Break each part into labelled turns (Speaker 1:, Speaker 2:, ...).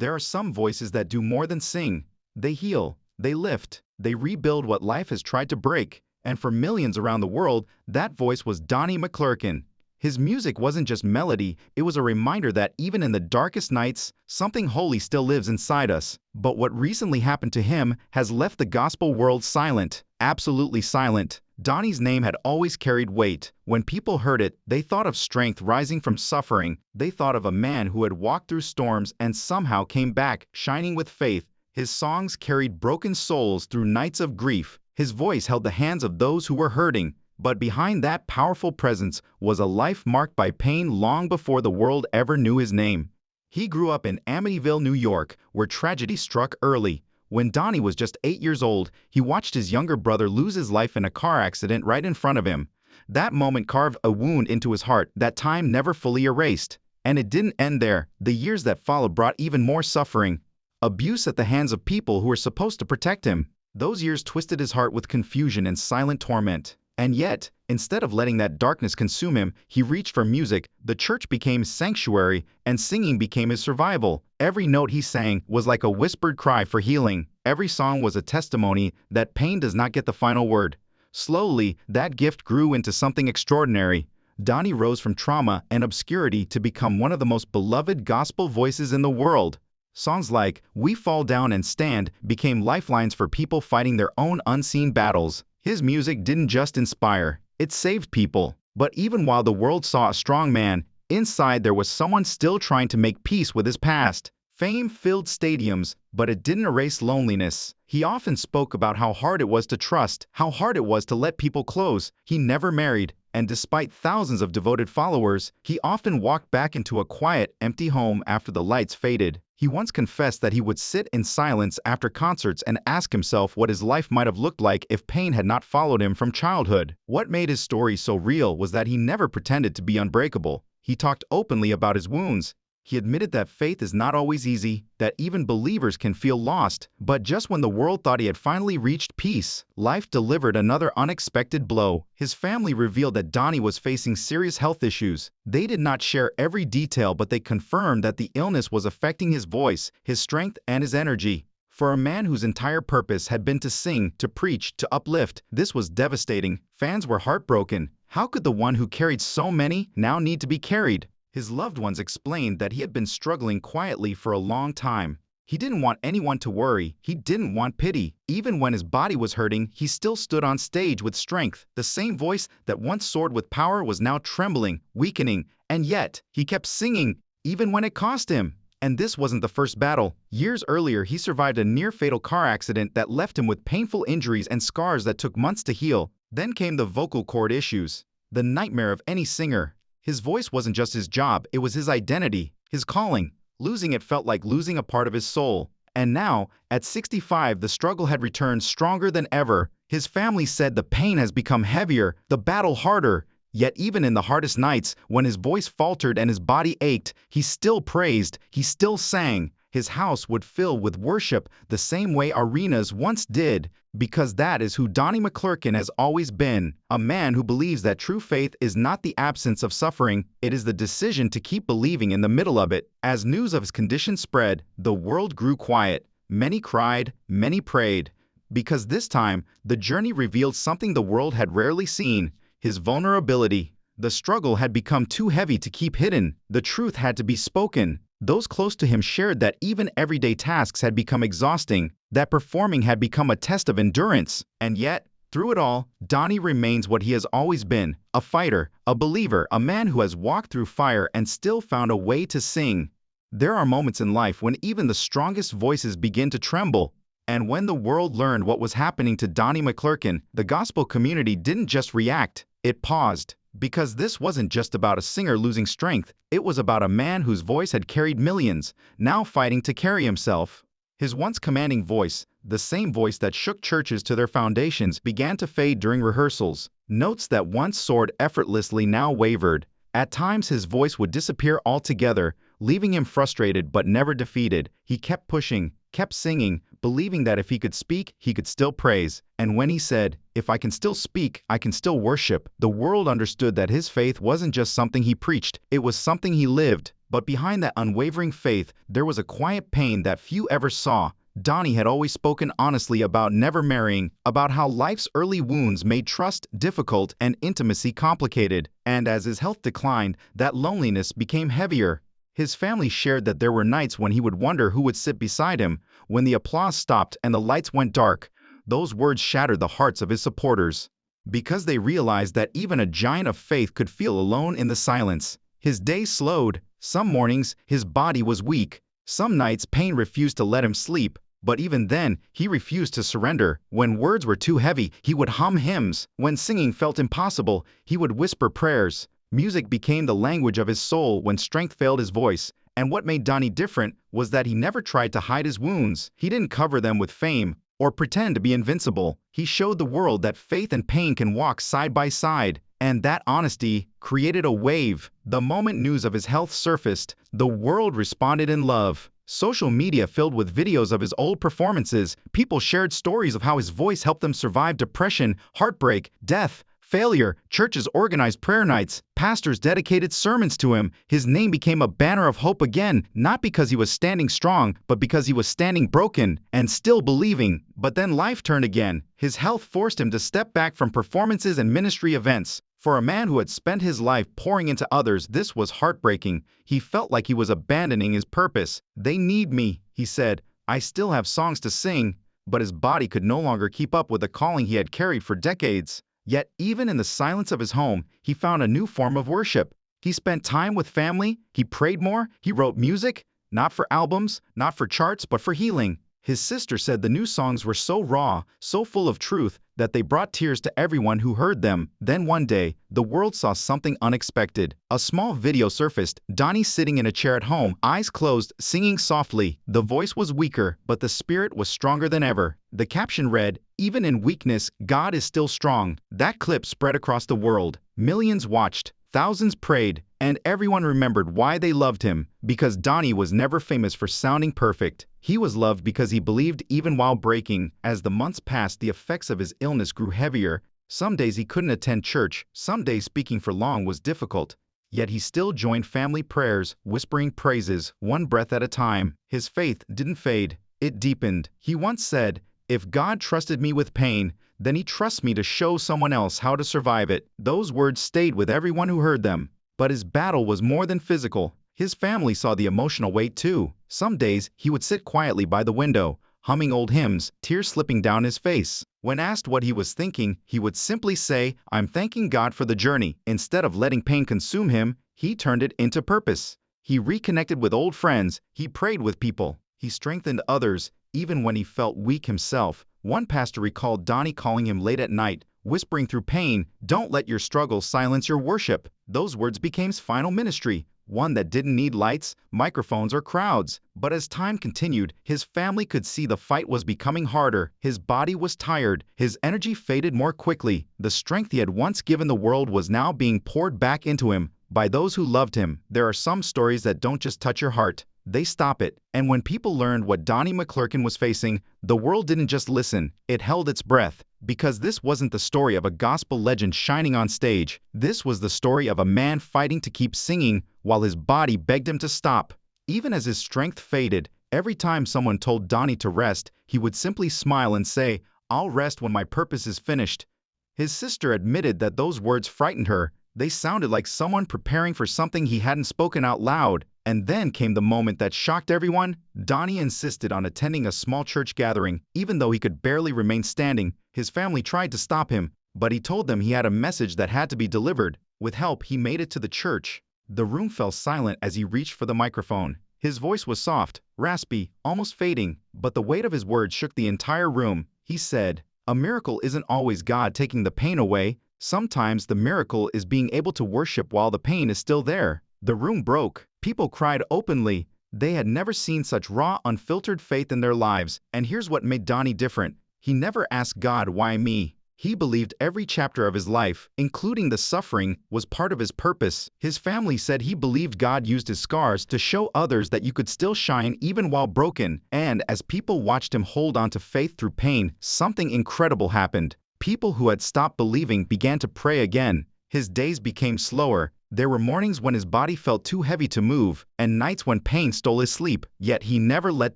Speaker 1: There are some voices that do more than sing. They heal, they lift, they rebuild what life has tried to break. And for millions around the world, that voice was Donnie McClurkin. His music wasn't just melody, it was a reminder that even in the darkest nights, something holy still lives inside us. But what recently happened to him has left the gospel world silent, absolutely silent. Donnie's name had always carried weight. When people heard it, they thought of strength rising from suffering. They thought of a man who had walked through storms and somehow came back, shining with faith. His songs carried broken souls through nights of grief. His voice held the hands of those who were hurting. But behind that powerful presence was a life marked by pain long before the world ever knew his name. He grew up in Amityville, New York, where tragedy struck early. When Donnie was just 8 years old, he watched his younger brother lose his life in a car accident right in front of him. That moment carved a wound into his heart that time never fully erased. And it didn't end there. The years that followed brought even more suffering. Abuse at the hands of people who were supposed to protect him. Those years twisted his heart with confusion and silent torment. And yet, instead of letting that darkness consume him, he reached for music. The church became his sanctuary, and singing became his survival. Every note he sang was like a whispered cry for healing. Every song was a testimony that pain does not get the final word. Slowly, that gift grew into something extraordinary. Donnie rose from trauma and obscurity to become one of the most beloved gospel voices in the world. Songs like "We Fall Down and Stand" became lifelines for people fighting their own unseen battles. His music didn't just inspire, it saved people. But even while the world saw a strong man, inside there was someone still trying to make peace with his past. Fame filled stadiums, but it didn't erase loneliness. He often spoke about how hard it was to trust, how hard it was to let people close. He never married, and despite thousands of devoted followers, he often walked back into a quiet, empty home after the lights faded. He once confessed that he would sit in silence after concerts and ask himself what his life might have looked like if pain had not followed him from childhood. What made his story so real was that he never pretended to be unbreakable. He talked openly about his wounds. He admitted that faith is not always easy, that even believers can feel lost. But just when the world thought he had finally reached peace, life delivered another unexpected blow. His family revealed that Donnie was facing serious health issues. They did not share every detail, but they confirmed that the illness was affecting his voice, his strength, and his energy. For a man whose entire purpose had been to sing, to preach, to uplift, this was devastating. Fans were heartbroken. How could the one who carried so many now need to be carried? His loved ones explained that he had been struggling quietly for a long time. He didn't want anyone to worry. He didn't want pity. Even when his body was hurting, he still stood on stage with strength. The same voice that once soared with power was now trembling, weakening, and yet he kept singing, even when it cost him. And this wasn't the first battle. Years earlier, he survived a near-fatal car accident that left him with painful injuries and scars that took months to heal. Then came the vocal cord issues, the nightmare of any singer. His voice wasn't just his job, it was his identity, his calling. Losing it felt like losing a part of his soul. And now, at 65, the struggle had returned stronger than ever. His family said the pain has become heavier, the battle harder. Yet even in the hardest nights, when his voice faltered and his body ached, he still praised, he still sang. His house would fill with worship the same way arenas once did, because that is who Donnie McClurkin has always been, a man who believes that true faith is not the absence of suffering, it is the decision to keep believing in the middle of it. As news of his condition spread, the world grew quiet. Many cried, many prayed. Because this time, the journey revealed something the world had rarely seen, his vulnerability. The struggle had become too heavy to keep hidden. The truth had to be spoken. Those close to him shared that even everyday tasks had become exhausting, that performing had become a test of endurance. And yet, through it all, Donnie remains what he has always been, a fighter, a believer, a man who has walked through fire and still found a way to sing. There are moments in life when even the strongest voices begin to tremble. And when the world learned what was happening to Donnie McClurkin, the gospel community didn't just react, it paused. Because this wasn't just about a singer losing strength, it was about a man whose voice had carried millions, now fighting to carry himself. His once commanding voice, the same voice that shook churches to their foundations, began to fade during rehearsals. Notes that once soared effortlessly now wavered. At times his voice would disappear altogether, leaving him frustrated but never defeated. He kept pushing, kept singing, believing that if he could speak, he could still praise. And when he said, "If I can still speak, I can still worship," the world understood that his faith wasn't just something he preached, it was something he lived. But behind that unwavering faith, there was a quiet pain that few ever saw. Donnie had always spoken honestly about never marrying, about how life's early wounds made trust difficult and intimacy complicated, and as his health declined, that loneliness became heavier. His family shared that there were nights when he would wonder who would sit beside him, when the applause stopped and the lights went dark. Those words shattered the hearts of his supporters, because they realized that even a giant of faith could feel alone in the silence. His days slowed. Some mornings, his body was weak. Some nights pain refused to let him sleep, but even then, he refused to surrender. When words were too heavy, he would hum hymns. When singing felt impossible, he would whisper prayers. Music became the language of his soul when strength failed his voice. And what made Donnie different was that he never tried to hide his wounds. He didn't cover them with fame or pretend to be invincible. He showed the world that faith and pain can walk side by side. And that honesty created a wave. The moment news of his health surfaced, the world responded in love. Social media filled with videos of his old performances. People shared stories of how his voice helped them survive depression, heartbreak, death, failure. Churches organized prayer nights. Pastors dedicated sermons to him. His name became a banner of hope again, not because he was standing strong, but because he was standing broken and still believing. But then life turned again. His health forced him to step back from performances and ministry events. For a man who had spent his life pouring into others, this was heartbreaking. He felt like he was abandoning his purpose. "They need me," he said. "I still have songs to sing." But his body could no longer keep up with the calling he had carried for decades. Yet, even in the silence of his home, he found a new form of worship. He spent time with family, he prayed more, he wrote music, not for albums, not for charts, but for healing. His sister said the new songs were so raw, so full of truth, that they brought tears to everyone who heard them. Then one day, the world saw something unexpected. A small video surfaced, Donnie sitting in a chair at home, eyes closed, singing softly. The voice was weaker, but the spirit was stronger than ever. The caption read, "Even in weakness, God is still strong." That clip spread across the world. Millions watched. Thousands prayed, and everyone remembered why they loved him, because Donnie was never famous for sounding perfect. He was loved because he believed even while breaking. As the months passed, the effects of his illness grew heavier. Some days he couldn't attend church, some days speaking for long was difficult. Yet he still joined family prayers, whispering praises, one breath at a time. His faith didn't fade, it deepened. He once said, "If God trusted me with pain, then he trusts me to show someone else how to survive it." Those words stayed with everyone who heard them. But his battle was more than physical. His family saw the emotional weight too. Some days, he would sit quietly by the window, humming old hymns, tears slipping down his face. When asked what he was thinking, he would simply say, "I'm thanking God for the journey." Instead of letting pain consume him, he turned it into purpose. He reconnected with old friends, he prayed with people, he strengthened others, even when he felt weak himself. One pastor recalled Donnie calling him late at night, whispering through pain, "Don't let your struggles silence your worship." Those words became his final ministry, one that didn't need lights, microphones, or crowds. But as time continued, his family could see the fight was becoming harder. His body was tired, his energy faded more quickly. The strength he had once given the world was now being poured back into him by those who loved him. There are some stories that don't just touch your heart, they stop it. And when people learned what Donnie McClurkin was facing, the world didn't just listen, it held its breath. Because this wasn't the story of a gospel legend shining on stage. This was the story of a man fighting to keep singing while his body begged him to stop. Even as his strength faded, every time someone told Donnie to rest, he would simply smile and say, "I'll rest when my purpose is finished." His sister admitted that those words frightened her. They sounded like someone preparing for something he hadn't spoken out loud. And then came the moment that shocked everyone. Donnie insisted on attending a small church gathering, even though he could barely remain standing. His family tried to stop him, but he told them he had a message that had to be delivered. With help, he made it to the church. The room fell silent as he reached for the microphone. His voice was soft, raspy, almost fading, but the weight of his words shook the entire room. He said, "A miracle isn't always God taking the pain away. Sometimes the miracle is being able to worship while the pain is still there." The room broke. People cried openly. They had never seen such raw, unfiltered faith in their lives. And here's what made Donnie different. He never asked God, "Why me?" He believed every chapter of his life, including the suffering, was part of his purpose. His family said he believed God used his scars to show others that you could still shine even while broken. And as people watched him hold on to faith through pain, something incredible happened. People who had stopped believing began to pray again. His days became slower. There were mornings when his body felt too heavy to move, and nights when pain stole his sleep. Yet he never let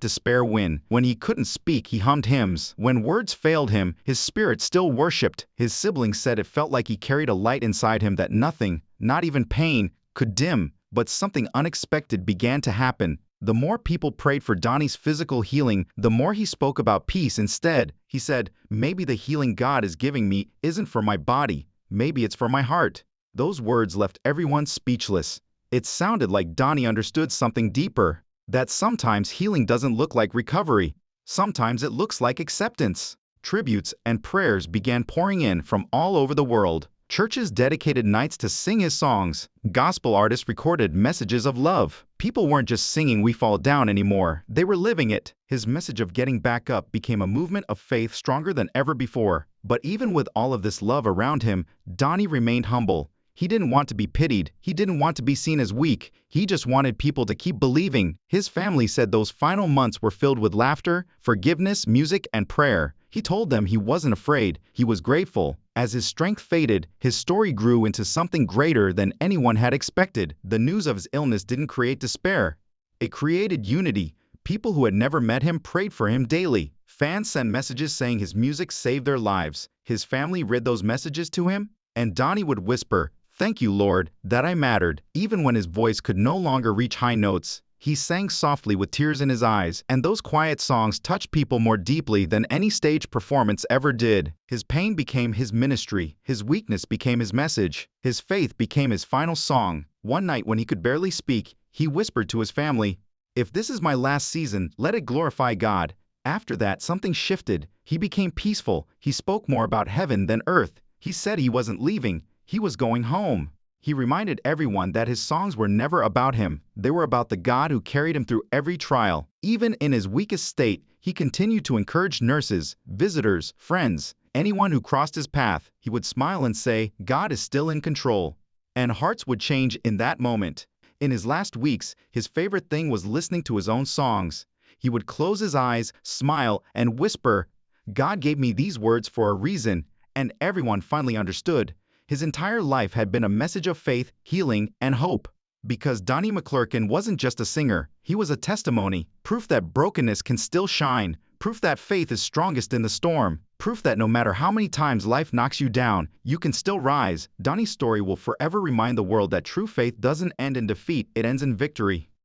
Speaker 1: despair win. When he couldn't speak, he hummed hymns. When words failed him, his spirit still worshipped. His siblings said it felt like he carried a light inside him that nothing, not even pain, could dim. But something unexpected began to happen. The more people prayed for Donnie's physical healing, the more he spoke about peace instead. He said, "Maybe the healing God is giving me isn't for my body. Maybe it's for my heart." Those words left everyone speechless. It sounded like Donnie understood something deeper, that sometimes healing doesn't look like recovery. Sometimes it looks like acceptance. Tributes and prayers began pouring in from all over the world. Churches dedicated nights to sing his songs. Gospel artists recorded messages of love. People weren't just singing "We Fall Down" anymore. They were living it. His message of getting back up became a movement of faith stronger than ever before. But even with all of this love around him, Donnie remained humble. He didn't want to be pitied. He didn't want to be seen as weak. He just wanted people to keep believing. His family said those final months were filled with laughter, forgiveness, music, and prayer. He told them he wasn't afraid. He was grateful. As his strength faded, his story grew into something greater than anyone had expected. The news of his illness didn't create despair. It created unity. People who had never met him prayed for him daily. Fans sent messages saying his music saved their lives. His family read those messages to him, and Donnie would whisper, "Thank you, Lord, that I mattered." Even when his voice could no longer reach high notes, he sang softly with tears in his eyes, and those quiet songs touched people more deeply than any stage performance ever did. His pain became his ministry, his weakness became his message, his faith became his final song. One night when he could barely speak, he whispered to his family, "If this is my last season, let it glorify God." After that, something shifted. He became peaceful. He spoke more about heaven than earth. He said he wasn't leaving. He was going home. He reminded everyone that his songs were never about him. They were about the God who carried him through every trial. Even in his weakest state, he continued to encourage nurses, visitors, friends, anyone who crossed his path. He would smile and say, "God is still in control." And hearts would change in that moment. In his last weeks, his favorite thing was listening to his own songs. He would close his eyes, smile, and whisper, "God gave me these words for a reason," and everyone finally understood. His entire life had been a message of faith, healing, and hope. Because Donnie McClurkin wasn't just a singer, he was a testimony, proof that brokenness can still shine, proof that faith is strongest in the storm, proof that no matter how many times life knocks you down, you can still rise. Donnie's story will forever remind the world that true faith doesn't end in defeat, it ends in victory.